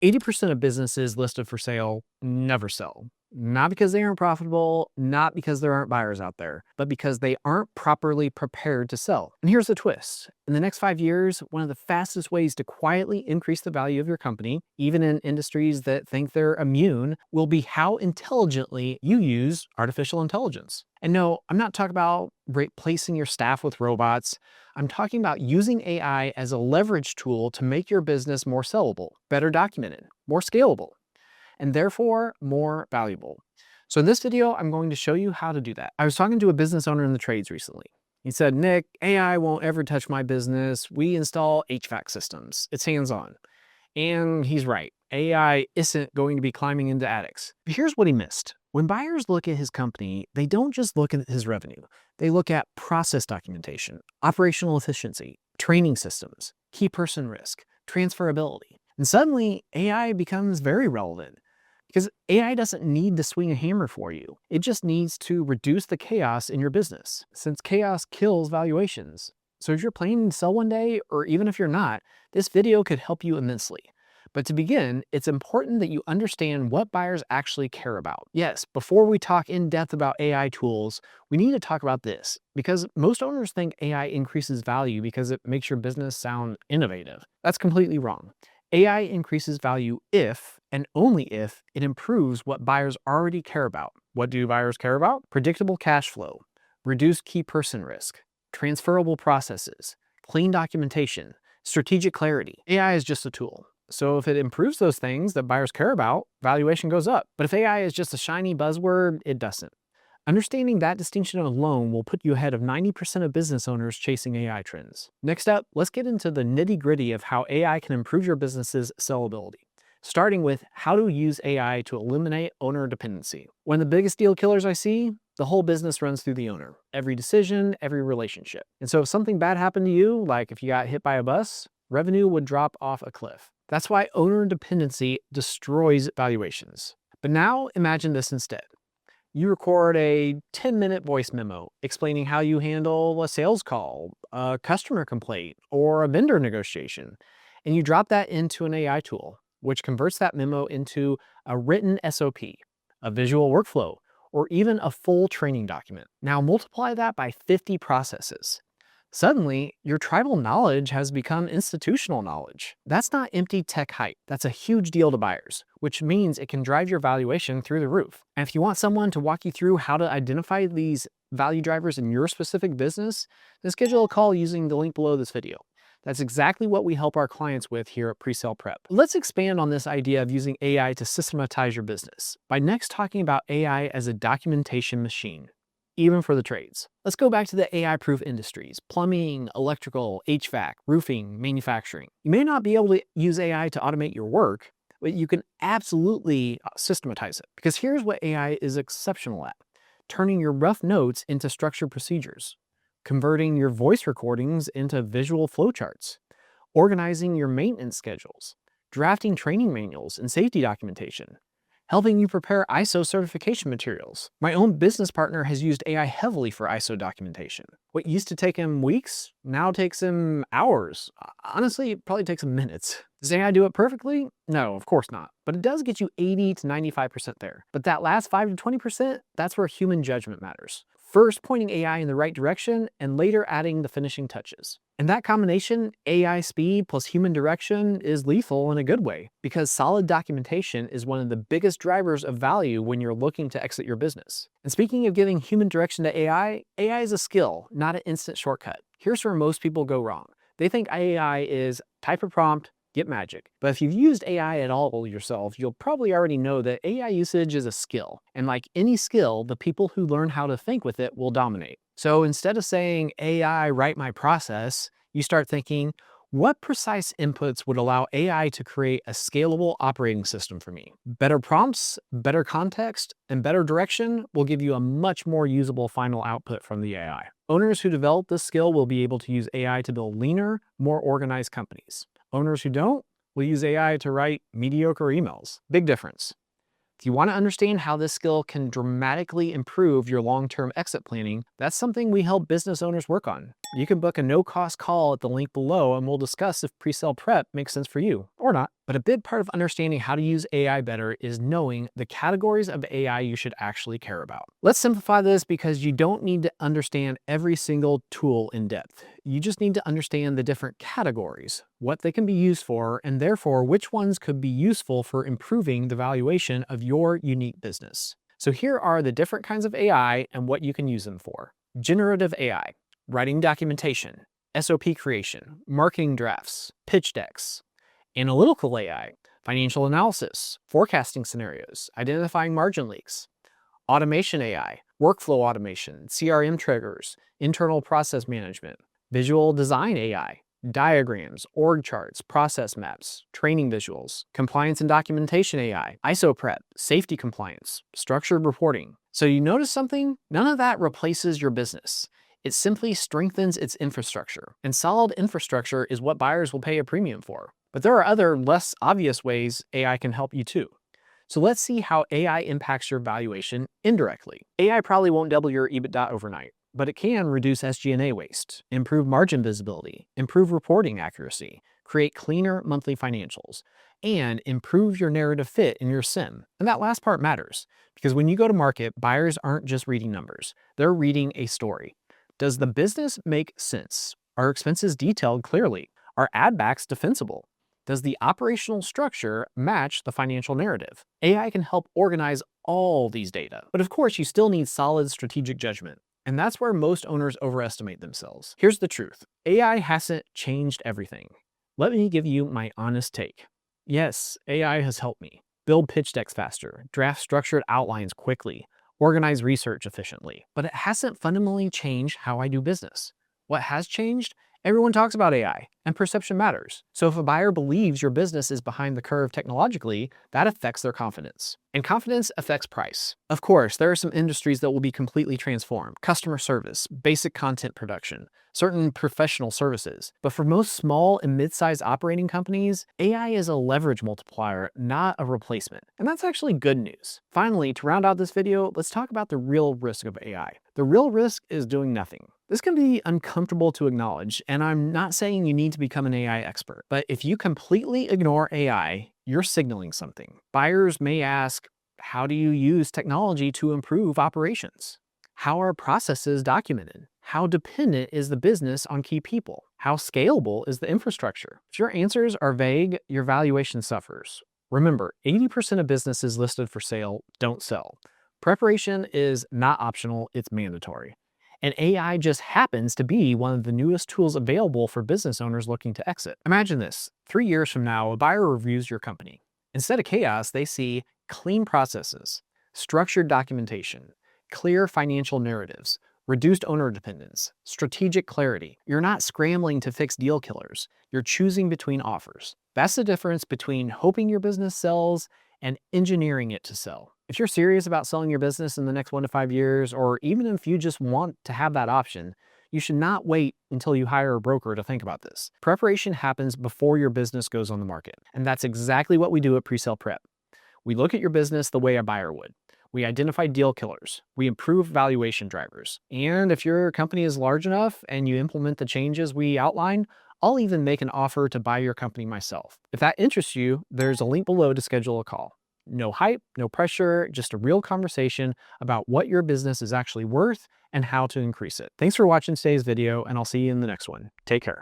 80% of businesses listed for sale never sell. Not because they aren't profitable, not because there aren't buyers out there, but because they aren't properly prepared to sell. And here's the twist. In the next 5 years, one of the fastest ways to quietly increase the value of your company, even in industries that think they're immune, will be how intelligently you use artificial intelligence. And no, I'm not talking about replacing your staff with robots. I'm talking about using AI as a leverage tool to make your business more sellable, better documented, more scalable, and therefore more valuable. So in this video, I'm going to show you how to do that. I was talking to a business owner in the trades recently. He said, Nick, AI won't ever touch my business. We install HVAC systems. It's hands-on. And he's right. AI isn't going to be climbing into attics. But here's what he missed. When buyers look at his company, they don't just look at his revenue. They look at process documentation, operational efficiency, training systems, key person risk, transferability. And suddenly, AI becomes very relevant. Because AI doesn't need to swing a hammer for you. It just needs to reduce the chaos in your business, since chaos kills valuations. So if you're planning to sell one day, or even if you're not, this video could help you immensely. But to begin, it's important that you understand what buyers actually care about. Yes, before we talk in depth about AI tools, we need to talk about this, because most owners think AI increases value because it makes your business sound innovative. That's completely wrong. AI increases value if, and only if, it improves what buyers already care about. What do buyers care about? Predictable cash flow, reduced key person risk, transferable processes, clean documentation, strategic clarity. AI is just a tool. So if it improves those things that buyers care about, valuation goes up. But if AI is just a shiny buzzword, it doesn't. Understanding that distinction alone will put you ahead of 90% of business owners chasing AI trends. Next up, let's get into the nitty-gritty of how AI can improve your business's sellability, starting with how to use AI to eliminate owner dependency. One of the biggest deal killers I see, the whole business runs through the owner. Every decision, every relationship. And so if something bad happened to you, like if you got hit by a bus, revenue would drop off a cliff. That's why owner dependency destroys valuations. But now imagine this instead. You record a 10-minute voice memo explaining how you handle a sales call, a customer complaint, or a vendor negotiation, and you drop that into an AI tool, which converts that memo into a written SOP, a visual workflow, or even a full training document. Now multiply that by 50 processes. Suddenly, your tribal knowledge has become institutional knowledge. That's not empty tech hype. That's a huge deal to buyers, which means it can drive your valuation through the roof. And if you want someone to walk you through how to identify these value drivers in your specific business, then schedule a call using the link below this video. That's exactly what we help our clients with here at Presale Prep. Let's expand on this idea of using AI to systematize your business by next talking about AI as a documentation machine, even for the trades. Let's go back to the AI-proof industries: plumbing, electrical, HVAC, roofing, manufacturing. You may not be able to use AI to automate your work, but you can absolutely systematize it. Because here's what AI is exceptional at: turning your rough notes into structured procedures, converting your voice recordings into visual flowcharts, organizing your maintenance schedules, drafting training manuals and safety documentation, helping you prepare ISO certification materials. My own business partner has used AI heavily for ISO documentation. What used to take him weeks now takes him hours. Honestly, it probably takes him minutes. Does AI do it perfectly? No, of course not. But it does get you 80 to 95% there. But that last 5 to 20%, that's where human judgment matters. First pointing AI in the right direction, and later adding the finishing touches. And that combination, AI speed plus human direction, is lethal in a good way, because solid documentation is one of the biggest drivers of value when you're looking to exit your business. And speaking of giving human direction to AI is a skill, not an instant shortcut. Here's where most people go wrong. They think AI is type a prompt, get magic. But if you've used AI at all yourself, you'll probably already know that AI usage is a skill. And like any skill, the people who learn how to think with it will dominate. So instead of saying, AI, write my process, you start thinking, what precise inputs would allow AI to create a scalable operating system for me? Better prompts, better context, and better direction will give you a much more usable final output from the AI. Owners who develop this skill will be able to use AI to build leaner, more organized companies. Owners who don't will use AI to write mediocre emails. Big difference. If you want to understand how this skill can dramatically improve your long-term exit planning, that's something we help business owners work on. You can book a no-cost call at the link below and we'll discuss if pre-sale prep makes sense for you or not. But a big part of understanding how to use AI better is knowing the categories of AI you should actually care about. Let's simplify this because you don't need to understand every single tool in depth. You just need to understand the different categories, what they can be used for, and therefore which ones could be useful for improving the valuation of your unique business. So here are the different kinds of AI and what you can use them for. Generative AI. Writing documentation, SOP creation, marketing drafts, pitch decks. Analytical AI, financial analysis, forecasting scenarios, identifying margin leaks. Automation AI, workflow automation, CRM triggers, internal process management. Visual design AI, diagrams, org charts, process maps, training visuals. Compliance and documentation AI, ISO prep, safety compliance, structured reporting. So you notice something? None of that replaces your business. It simply strengthens its infrastructure, and solid infrastructure is what buyers will pay a premium for. But there are other, less obvious ways AI can help you too. So let's see how AI impacts your valuation indirectly. AI probably won't double your EBITDA overnight, but it can reduce SG&A waste, improve margin visibility, improve reporting accuracy, create cleaner monthly financials, and improve your narrative fit in your SIM. And that last part matters, because when you go to market, buyers aren't just reading numbers, they're reading a story. Does the business make sense? Are expenses detailed clearly? Are add backs defensible? Does the operational structure match the financial narrative? AI can help organize all these data, but of course you still need solid strategic judgment. And that's where most owners overestimate themselves. Here's the truth. AI hasn't changed everything. Let me give you my honest take. Yes, AI has helped me build pitch decks faster, draft structured outlines quickly, organize research efficiently, but it hasn't fundamentally changed how I do business. What has changed? Everyone talks about AI, and perception matters. So if a buyer believes your business is behind the curve technologically, that affects their confidence. And confidence affects price. Of course, there are some industries that will be completely transformed. Customer service, basic content production, certain professional services. But for most small and mid-sized operating companies, AI is a leverage multiplier, not a replacement. And that's actually good news. Finally, to round out this video, let's talk about the real risk of AI. The real risk is doing nothing. This can be uncomfortable to acknowledge, and I'm not saying you need to become an AI expert, but if you completely ignore AI, you're signaling something. Buyers may ask, how do you use technology to improve operations? How are processes documented? How dependent is the business on key people? How scalable is the infrastructure? If your answers are vague, your valuation suffers. Remember, 80% of businesses listed for sale don't sell. Preparation is not optional, it's mandatory. And AI just happens to be one of the newest tools available for business owners looking to exit. Imagine this, 3 years from now, a buyer reviews your company. Instead of chaos, they see clean processes, structured documentation, clear financial narratives, reduced owner dependence, strategic clarity. You're not scrambling to fix deal killers. You're choosing between offers. That's the difference between hoping your business sells and engineering it to sell. If you're serious about selling your business in the next 1 to 5 years, or even if you just want to have that option, you should not wait until you hire a broker to think about this. Preparation happens before your business goes on the market. And that's exactly what we do at Presale Prep. We look at your business the way a buyer would. We identify deal killers. We improve valuation drivers. And if your company is large enough and you implement the changes we outline, I'll even make an offer to buy your company myself. If that interests you, there's a link below to schedule a call. No hype, no pressure, just a real conversation about what your business is actually worth and how to increase it. Thanks for watching today's video, and I'll see you in the next one. Take care.